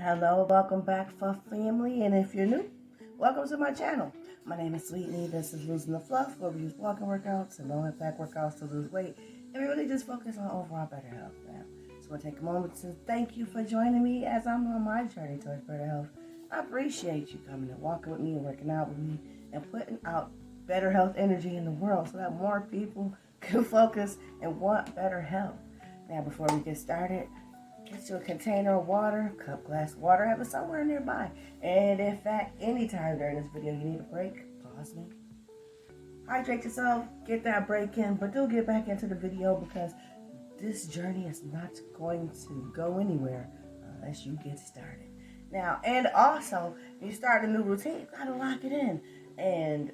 Hello, welcome back for family, and if you're new, welcome to my channel. My name is Sweetney. This is Losing the Fluff, where we use walking workouts and low impact workouts to lose weight, and we really just focus on overall better health now. So I want to take a moment to thank you for joining me as I'm on my journey towards better health. I appreciate you coming and walking with me and working out with me and putting out better health energy in the world so that more people can focus and want better health. Now, before we get started, get you a container of water, cup, glass, water, have it somewhere nearby. And in fact, anytime during this video you need a break, pause me. Hydrate yourself, get that break in, but do get back into the video because this journey is not going to go anywhere unless you get started. Now, and also, you start a new routine, you gotta lock it in. And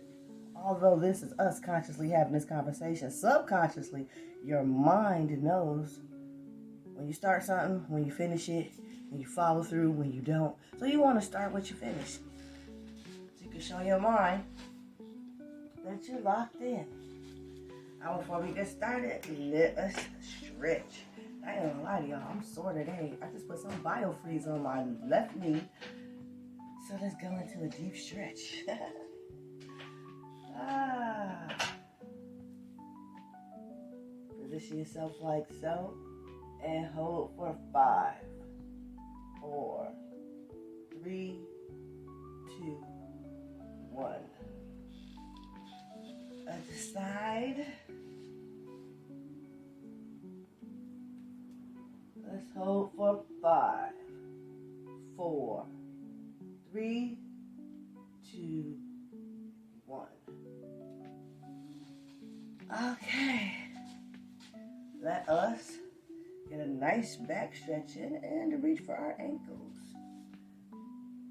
although this is us consciously having this conversation, subconsciously, your mind knows when you start something, when you finish it, when you follow through, when you don't. So you want to start what you finish. So you can show your mind that you're locked in. Now before we get started, let us stretch. I ain't gonna lie to y'all, I'm sore today. I just put some biofreeze on my left knee. So let's go into a deep stretch. Position yourself like so. And hold for 5, 4, 3, 2, 1. Other side. Let's hold for 5, 4, 3, 2, 1. Okay. Let us get a nice back stretch in and reach for our ankles.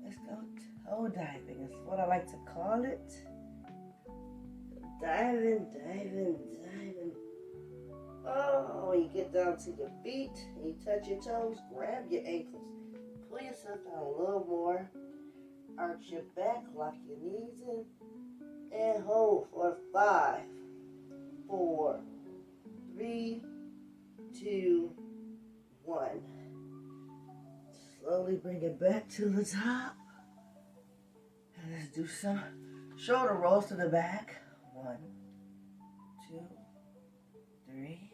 Let's go toe diving. It's what I like to call it. Diving, diving, diving. Oh, you get down to your feet, and you touch your toes, grab your ankles. Pull yourself down a little more. Arch your back, lock your knees in, and hold for 5, 4, 3, 2, 1. Slowly bring it back to the top. And let's do some shoulder rolls to the back. 1, 2, 3,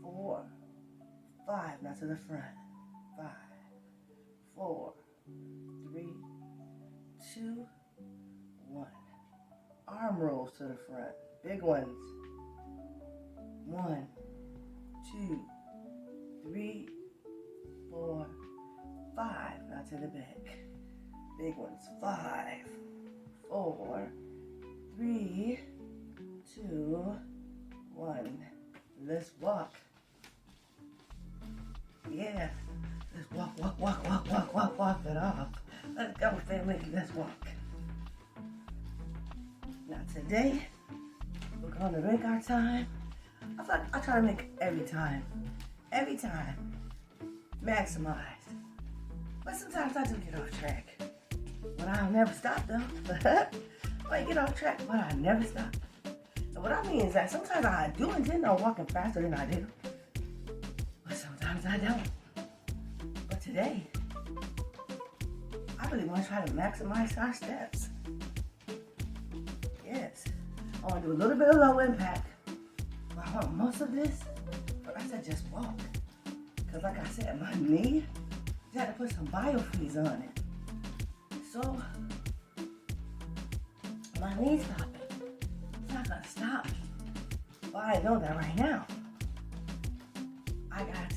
4, 5. Now to the front. 5, 4, 3, 2, 1. Arm rolls to the front. Big ones. 1, 2, 3, 4, 5. Now to the back. Big ones. 5, 4, 3, 2, 1. Let's walk. Yeah. Let's walk it off. Let's go, family. Let's walk. Now today, we're going to make our time. I try to make every time maximized. But sometimes I do get off track. But I'll never stop though. I get off track, but I never stop. So what I mean is that sometimes I do intend on walking faster than I do. But sometimes I don't. But today, I really want to try to maximize our steps. Yes. I want to do a little bit of low impact. I want most of this, but I said just walk. Because like I said, my knee, you had to put some biofreeze on it. So, my knee's stopping. It's not going to stop me. Well, I know that right now. I got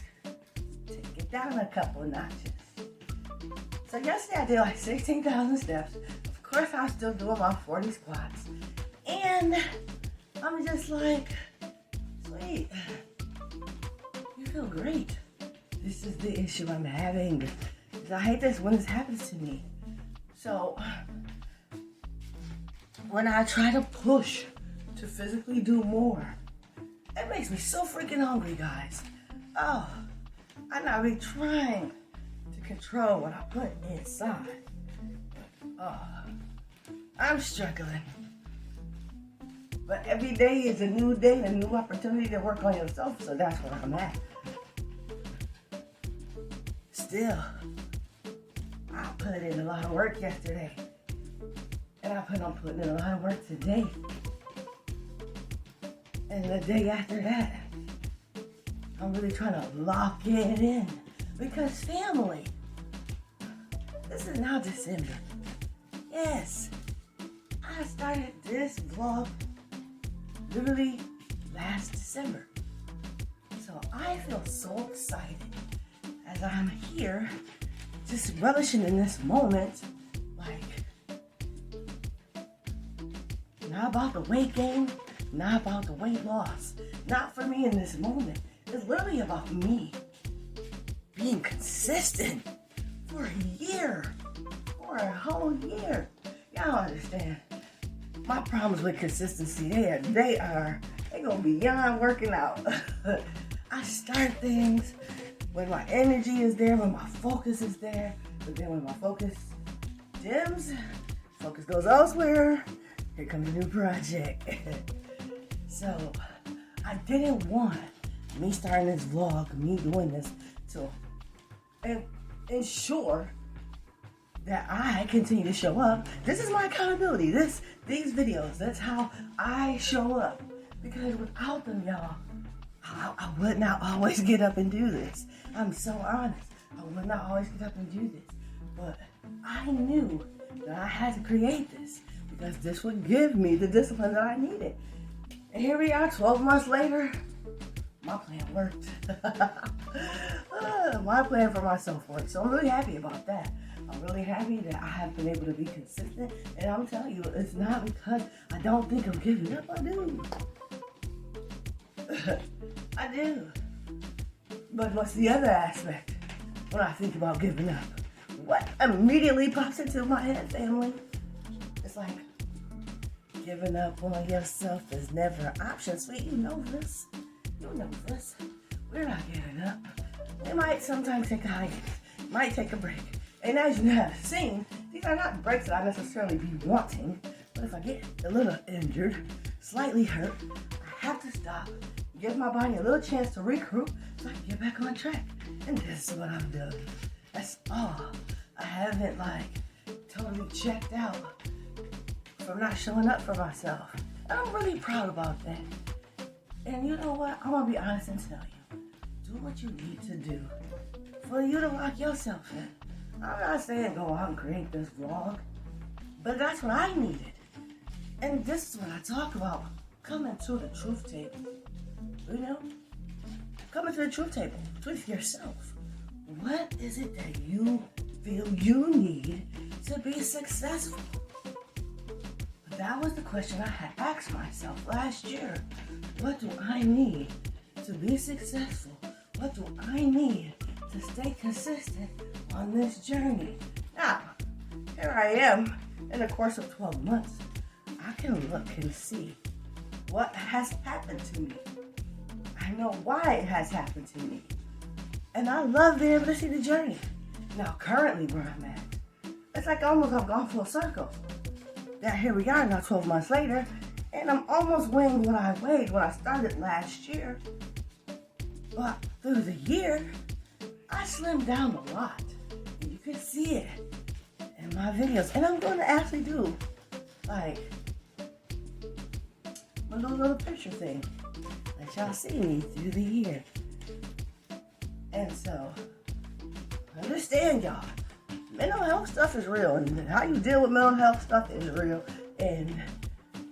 to get down a couple of notches. So yesterday I did like 16,000 steps. Of course, I was still doing my 40 squats. And I'm just like, sweet, you feel great. This is the issue I'm having. I hate this when this happens to me. So, when I try to push to physically do more, it makes me so freaking hungry, guys. Oh, I'm not really trying to control what I put inside. Oh, I'm struggling. But every day is a new day and a new opportunity to work on yourself, so that's where I'm at. Still, I put in a lot of work yesterday. And I plan on putting in a lot of work today. And the day after that, I'm really trying to lock it in. Because family, this is now December. Yes, I started this vlog literally last December. So I feel so excited as I'm here, just relishing in this moment. Like, not about the weight gain, not about the weight loss. Not for me in this moment. It's literally about me being consistent for a year, for a whole year. Y'all understand? My problems with consistency, they go beyond working out. I start things when my energy is there, when my focus is there, but then when my focus dims, focus goes elsewhere, here comes a new project. So I didn't want me starting this vlog, me doing this to ensure that I continue to show up. This is my accountability. These videos, that's how I show up. Because without them, y'all, I would not always get up and do this. I'm so honest. I would not always get up and do this. But I knew that I had to create this because this would give me the discipline that I needed. And here we are, 12 months later. My plan worked. My plan for myself worked. So I'm really happy about that. I'm really happy that I have been able to be consistent. And I'm telling you, it's not because I don't think I'm giving up. I do. I do. But what's the other aspect when I think about giving up? What immediately pops into my head, family? It's like, giving up on yourself is never an option. Sweet, you know this. You know this. We're not giving up. We might sometimes take a hiatus, might take a break. And as you have seen, these are not breaks that I necessarily be wanting. But if I get a little injured, slightly hurt, I have to stop, give my body a little chance to regroup so I can get back on track. And this is what I'm doing. That's all. I haven't totally checked out from not showing up for myself. And I'm really proud about that. And you know what? I'm gonna be honest and tell you. Do what you need to do for you to lock yourself in. I'm not saying go out and create this vlog, but that's what I needed. And this is what I talk about. Coming to the truth table. You know? Coming to the truth table with yourself. What is it that you feel you need to be successful? That was the question I had asked myself last year. What do I need to be successful? What do I need to stay consistent on this journey? Now, here I am in the course of 12 months. I can look and see what has happened to me. I know why it has happened to me. And I love being able to see the journey. Now, currently where I'm at, it's like almost I've gone full circle. That here we are now 12 months later, and I'm almost weighing what I weighed when I started last year. But through the year, I slimmed down a lot. And you can see it in my videos. And I'm going to actually do my little picture thing that y'all see me through the year. And so, understand y'all, mental health stuff is real, and how you deal with mental health stuff is real. And,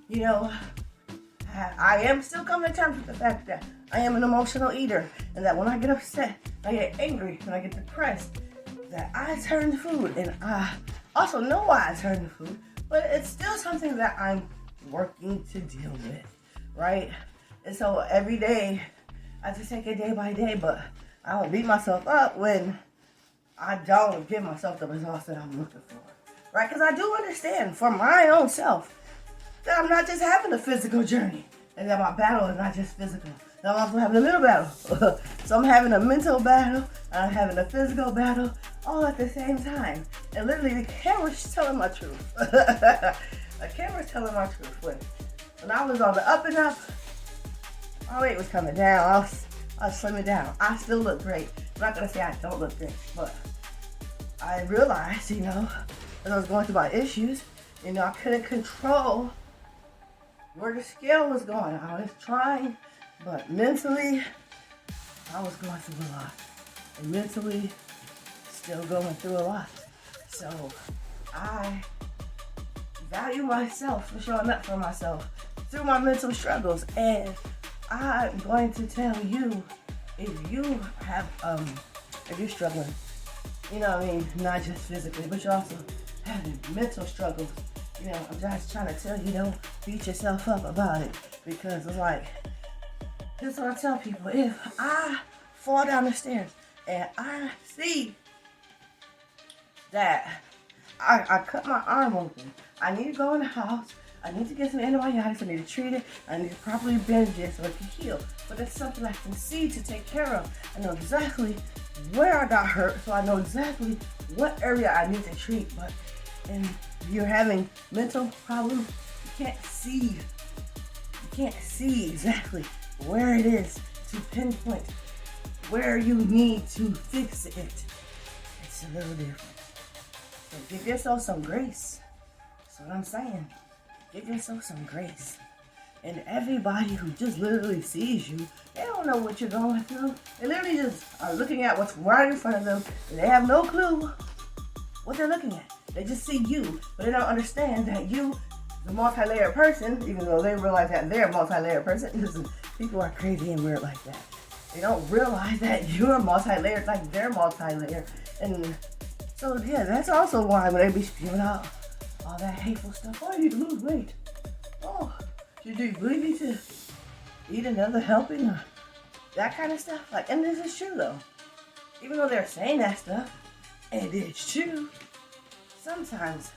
you know, I am still coming to terms with the fact that I am an emotional eater, and that when I get upset, I get angry, when I get depressed, that I turn to food. And I also know why I turn to food, but it's still something that I'm working to deal with, right? And so every day, I just take it day by day, but I don't beat myself up when I don't give myself the results that I'm looking for, right? Because I do understand for my own self that I'm not just having a physical journey, and that my battle is not just physical. That I'm also having a mental battle. So I'm having a mental battle, and I'm having a physical battle, all at the same time. And literally, the camera's telling my truth. The camera's telling my truth. When I was on the up and up, my weight was coming down. I was slimming down. I still look great. I'm not gonna say I don't look great, but I realized, as I was going through my issues, I couldn't control where the scale was going. I was trying, but mentally, I was going through a lot. And mentally, still going through a lot. So, I value myself for showing up for myself through my mental struggles. And I'm going to tell you, if you have, if you're struggling, not just physically, but you're also having mental struggles, I'm just trying to tell you, don't beat yourself up about it. Because it's like, this is what I tell people, if I fall down the stairs and I see that I cut my arm open, I need to go in the house, I need to get some antibiotics, I need to treat it, I need to properly bandage it so it can heal. But that's something I can see to take care of. I know exactly where I got hurt, so I know exactly what area I need to treat. But and you're having mental problems, you can't see exactly where it is to pinpoint where you need to fix it. It's a little different. So give yourself some grace. That's what I'm saying. Give yourself some grace. And everybody who just literally sees you, they don't know what you're going through. They literally just are looking at what's right in front of them, and they have no clue what they're looking at. They just see you, but they don't understand that you, the multi-layered person, even though they realize that they're a multi-layered person. Listen, people are crazy and weird like that. They don't realize that you're multi-layered like they're multi-layered. And so, yeah, that's also why when they be spewing out all that hateful stuff, oh, you need to lose weight. Oh, do you really need to eat another helping? Or that kind of stuff. Like, and this is true though. Even though they're saying that stuff, and it's true, sometimes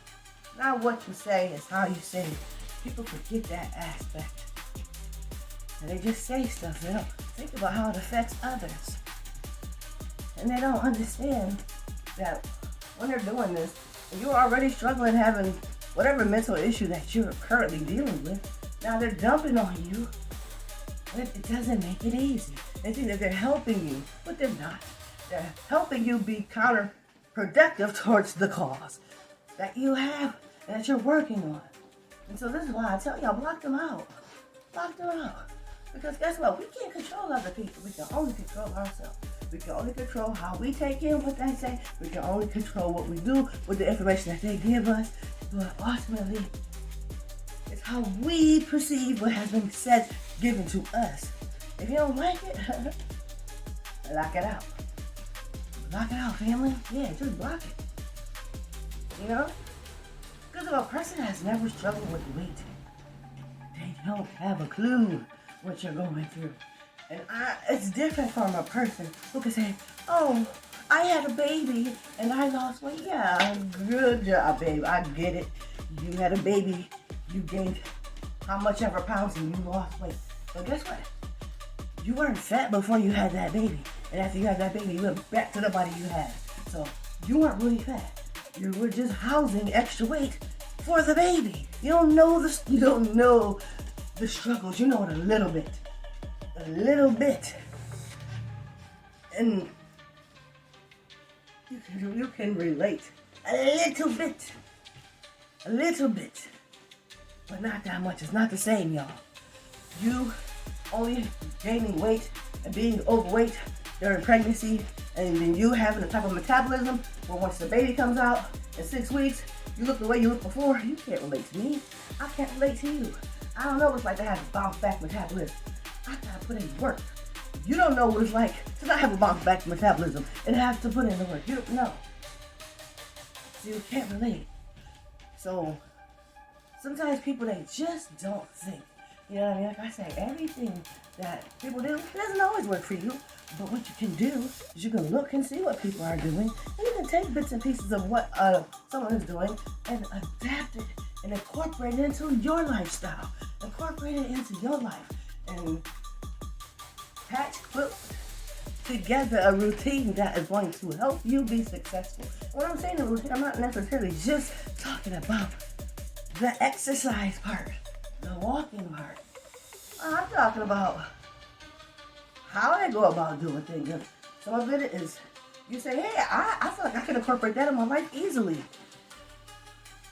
not what you say, it's how you say it. People forget that aspect. And they just say stuff. They don't think about how it affects others. And they don't understand that when they're doing this, and you're already struggling having whatever mental issue that you're currently dealing with, now they're dumping on you. But it doesn't make it easy. They think that they're helping you, but they're not. They're helping you be counterproductive towards the cause that you have and that you're working on. And so this is why I tell y'all, block them out. Block them out. Because guess what? We can't control other people. We can only control ourselves. We can only control how we take in what they say. We can only control what we do with the information that they give us. But ultimately, it's how we perceive what has been said, given to us. If you don't like it, lock it out. Block it out, family. Yeah, just block it. Because if a person has never struggled with weight, they don't have a clue what you're going through. And it's different from a person who can say, oh, I had a baby and I lost weight. Yeah, good job, babe. I get it. You had a baby, you gained how much ever pounds and you lost weight. But guess what? You weren't fat before you had that baby. And after you had that baby, you went back to the body you had. So you weren't really fat. You were just housing extra weight for the baby. You don't know the struggles. You know it a little bit. A little bit. And you can relate a little bit. A little bit. But not that much. It's not the same, y'all. You only gaining weight and being overweight during pregnancy, and then you having the type of metabolism where once the baby comes out in 6 weeks, you look the way you looked before. You can't relate to me. I can't relate to you. I don't know what it's like to have a bounce back metabolism. I gotta put in work. You don't know what it's like to not have a bounce back metabolism and have to put in the work. You don't know. So you can't relate. So sometimes people, they just don't think. You know what I mean? Like I say, everything that people do, it doesn't always work for you. But what you can do is you can look and see what people are doing. And you can take bits and pieces of what someone is doing and adapt it and incorporate it into your lifestyle. Incorporate it into your life. And put together a routine that is going to help you be successful. When I'm saying a routine, I'm not necessarily just talking about the exercise part, the walking part. I'm talking about how they go about doing things. Some of it is You say, hey, I feel like I can incorporate that in my life easily.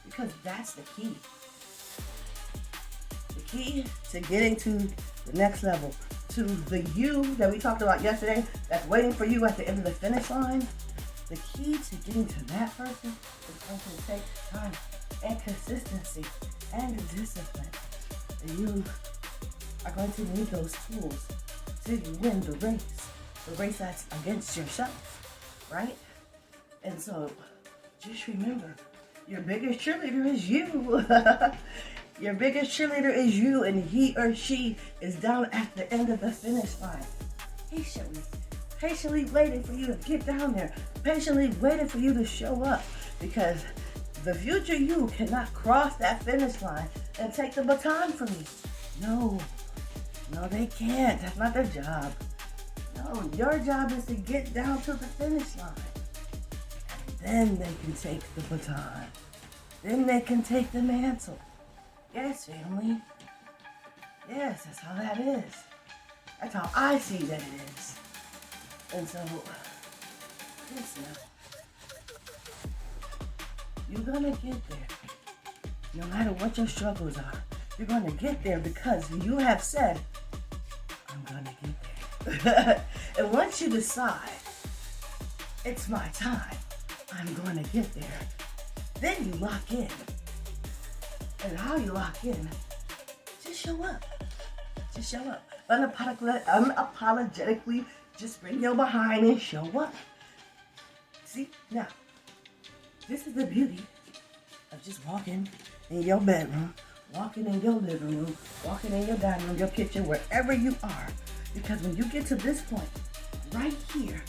Because that's the key. The key to getting to the next level, to the you that we talked about yesterday that's waiting for you at the end of the finish line. The key to getting to that person is going to take time and consistency and discipline. And you are going to need those tools to win the race that's against yourself, right? And so just remember, your biggest cheerleader is you. Your biggest cheerleader is you, and he or she is down at the end of the finish line. Patiently waiting for you to get down there. Patiently waiting for you to show up. Because the future you cannot cross that finish line and take the baton from you. No, they can't. That's not their job. No, your job is to get down to the finish line. And then they can take the baton. Then they can take the mantle. Yes, family. Yes, that's how that is. That's how I see that it is. And so, yes, you're gonna get there. No matter what your struggles are, you're gonna get there because you have said, I'm gonna get there. And once you decide, it's my time, I'm gonna get there, then you lock in. And how you lock in, just show up. Just show up. Unapologetically, just bring your behind and show up. See, now, this is the beauty of just walking in your bedroom, walking in your living room, walking in your dining room, your kitchen, wherever you are. Because when you get to this point, right here,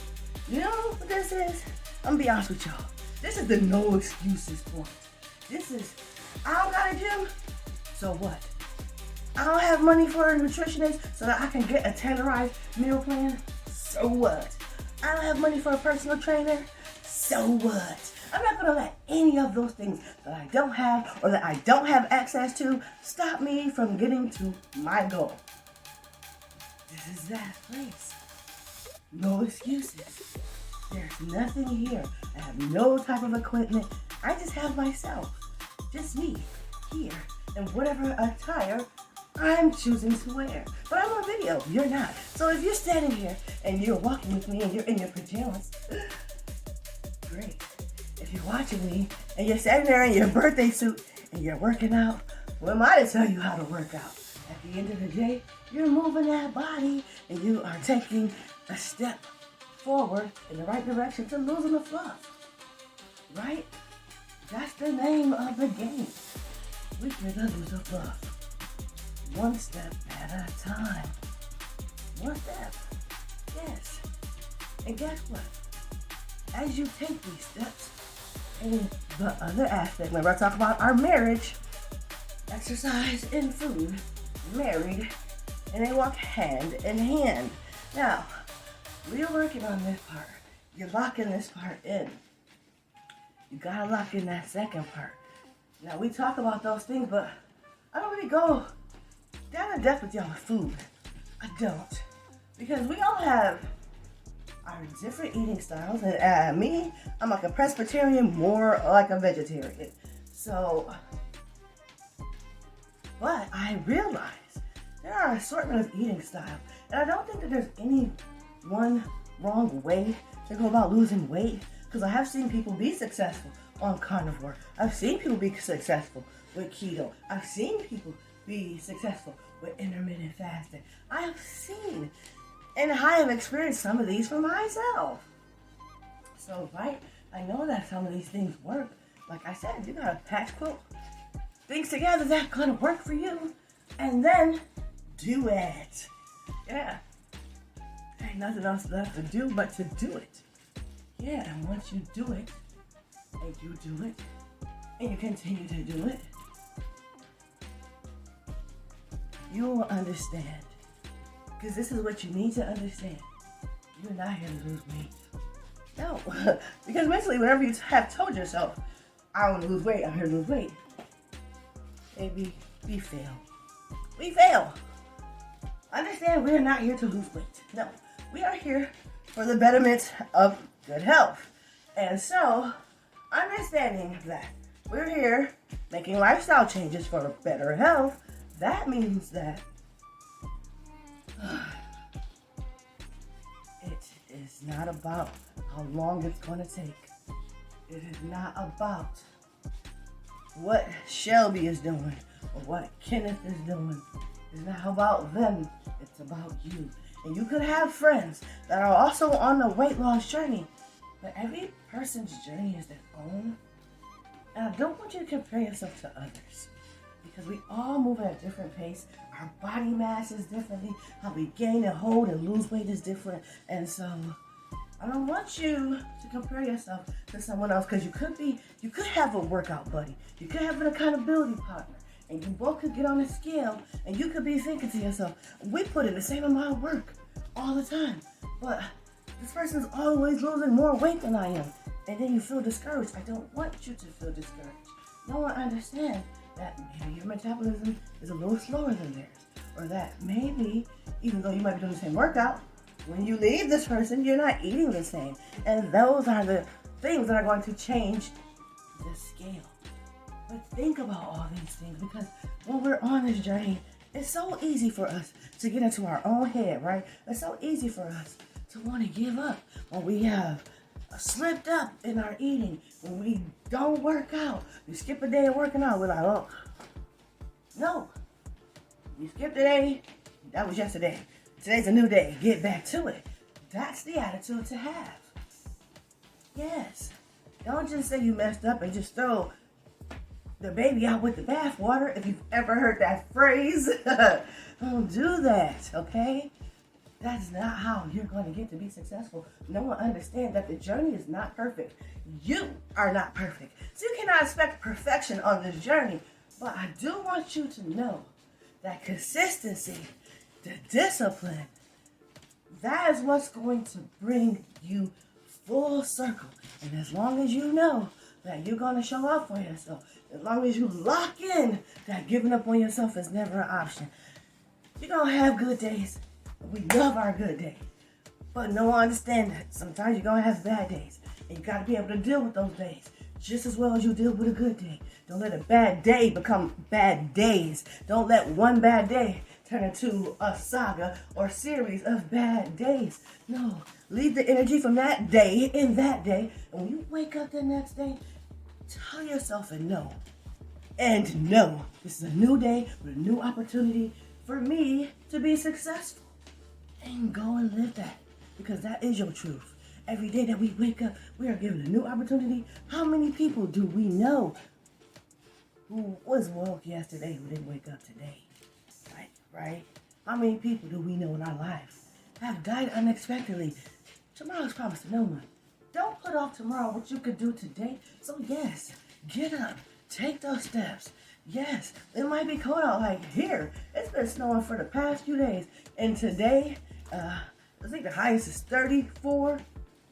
you know what this is? I'm gonna be honest with y'all. This is the no excuses point. This is, I don't got a gym, so what? I don't have money for a nutritionist so that I can get a tailorized meal plan, so what? I don't have money for a personal trainer, so what? I'm not gonna let any of those things that I don't have or that I don't have access to stop me from getting to my goal. This is that place. No excuses. There's nothing here. I have no type of equipment. I just have myself. Just me, here, in whatever attire I'm choosing to wear. But I'm on video, you're not. So if you're standing here and you're walking with me and you're in your pajamas, great. If you're watching me and you're standing there in your birthday suit and you're working out, who am I to tell you how to work out? At the end of the day, you're moving that body and you are taking a step forward in the right direction to losing the fluff. Right? That's the name of the game. We can lose the fluff. One step at a time. One step. Yes. And guess what? As you take these steps, in the other aspect, whenever I talk about our marriage, exercise and food, married, and they walk hand in hand. Now, we're working on this part. You're locking this part in. You gotta lock in that second part. Now, we talk about those things, but I don't really go down in depth with y'all with food. I don't. Because we all have our different eating styles. And me, I'm like a Presbyterian, more like a vegetarian. So, but I realize there are an assortment of eating styles. And I don't think that there's any one wrong way to go about losing weight. Because I have seen people be successful on carnivore. I've seen people be successful with keto. I've seen people be successful with intermittent fasting. I have seen and I have experienced some of these for myself. So, right, I know that some of these things work. Like I said, you gotta patch quilt things together that's gonna work for you. And then do it. Yeah. Ain't nothing else left to do but to do it. Yeah, and once you do it, and you do it, and you continue to do it, you will understand. Because this is what you need to understand. You're not here to lose weight. No. Because mentally, whenever you have told yourself, I want to lose weight, I'm here to lose weight, baby, we fail. We fail. Understand, we're not here to lose weight. No. We are here for the betterment of good health. And so, understanding that we're here making lifestyle changes for better health, that means that it is not about how long it's going to take. It is not about what Shelby is doing or what Kenneth is doing. It's not about them. It's about you. And you could have friends that are also on the weight loss journey, but every person's journey is their own. And I don't want you to compare yourself to others, because we all move at a different pace. Our body mass is differently. How we gain and hold and lose weight is different. And so I don't want you to compare yourself to someone else, because you could have a workout buddy. You could have an accountability partner. And you both could get on a scale, and you could be thinking to yourself, we put in the same amount of work all the time, but this person's always losing more weight than I am. And then you feel discouraged. I don't want you to feel discouraged. No one understands that maybe your metabolism is a little slower than theirs. Or that maybe, even though you might be doing the same workout, when you leave this person, you're not eating the same. And those are the things that are going to change the scale. But think about all these things, because when we're on this journey, it's so easy for us to get into our own head, right? It's so easy for us to want to give up when we have slipped up in our eating, when we don't work out. We skip a day of working out, we're like, oh, no. You skipped a day, that was yesterday. Today's a new day, get back to it. That's the attitude to have. Yes. Don't just say you messed up and just throw the baby out with the bathwater. If you've ever heard that phrase, don't do that, okay? That's not how you're going to get to be successful. No one understands that the journey is not perfect. You are not perfect. So you cannot expect perfection on this journey. But I do want you to know that consistency, the discipline, that is what's going to bring you full circle. And as long as you know that you're going to show up for yourself, as long as you lock in that giving up on yourself is never an option, you're going to have good days. We love our good days. But no one understands that sometimes you're going to have bad days. And you got to be able to deal with those days just as well as you deal with a good day. Don't let a bad day become bad days. Don't let one bad day turn into a saga or series of bad days. No, leave the energy from that day in that day. And when you wake up the next day, tell yourself and know. And know this is a new day with a new opportunity for me to be successful. And go and live that, because that is your truth. Every day that we wake up, we are given a new opportunity. How many people do we know who was woke yesterday who didn't wake up today? Right? How many people do we know in our life have died unexpectedly? Tomorrow's promised to no one. Don't put off tomorrow what you could do today. So yes, get up, take those steps. Yes, it might be cold out like here. It's been snowing for the past few days. And today, I think the highest is 34.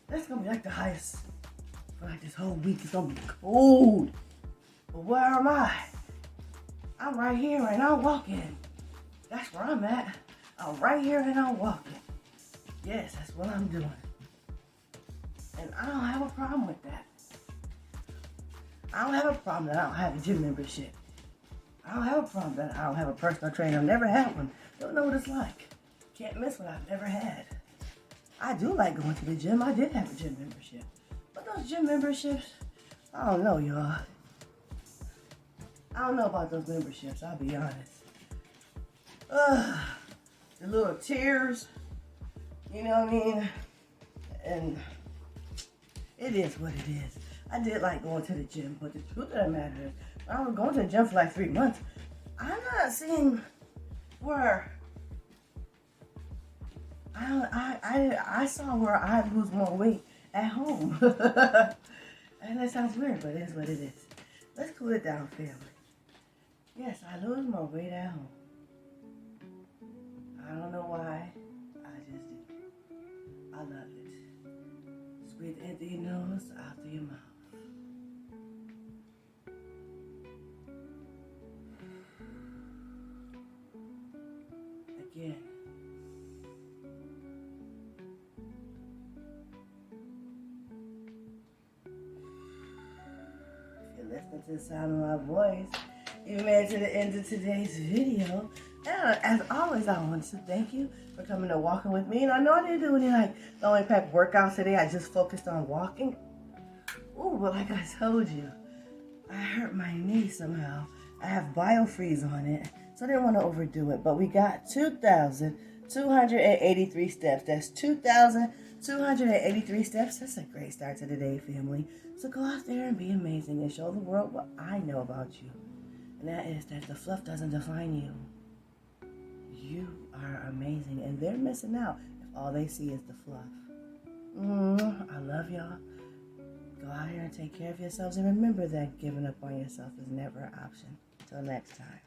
That's going to be like the highest for like this whole week. It's going to be cold. But where am I? I'm right here and I'm walking. That's where I'm at. I'm right here and I'm walking. Yes, that's what I'm doing. And I don't have a problem with that. I don't have a problem that I don't have a gym membership. I don't have a problem that I don't have a personal trainer. I've never had one. Don't know what it's like. Can't miss what I've never had. I do like going to the gym. I did have a gym membership. But those gym memberships, I don't know, y'all. I don't know about those memberships, I'll be honest. The little tiers, you know what I mean? And it is what it is. I did like going to the gym, but the truth of the matter is, I was going to the gym for like 3 months. I'm not seeing where I saw where I lose more weight at home. And that sounds weird, but it is what it is. Let's cool it down, family. Yes, I lose more weight at home. I don't know why. I just do. I love it. Breathe in through your nose, out through your mouth. Again. listening to the sound of my voice. You made it to the end of today's video. And as always, I want to thank you for coming to walking with me. And I know I didn't do any like low impact workouts today. I just focused on walking. Ooh, but like I told you, I hurt my knee somehow. I have biofreeze on it, so I didn't want to overdo it. But we got 2,283 steps. That's 2,283 steps. That's a great start to the day, family. So go out there and be amazing and show the world what I know about you. And that is that the fluff doesn't define you. You are amazing, and they're missing out if all they see is the fluff. I love y'all. Go out here and take care of yourselves, and remember that giving up on yourself is never an option. Till next time.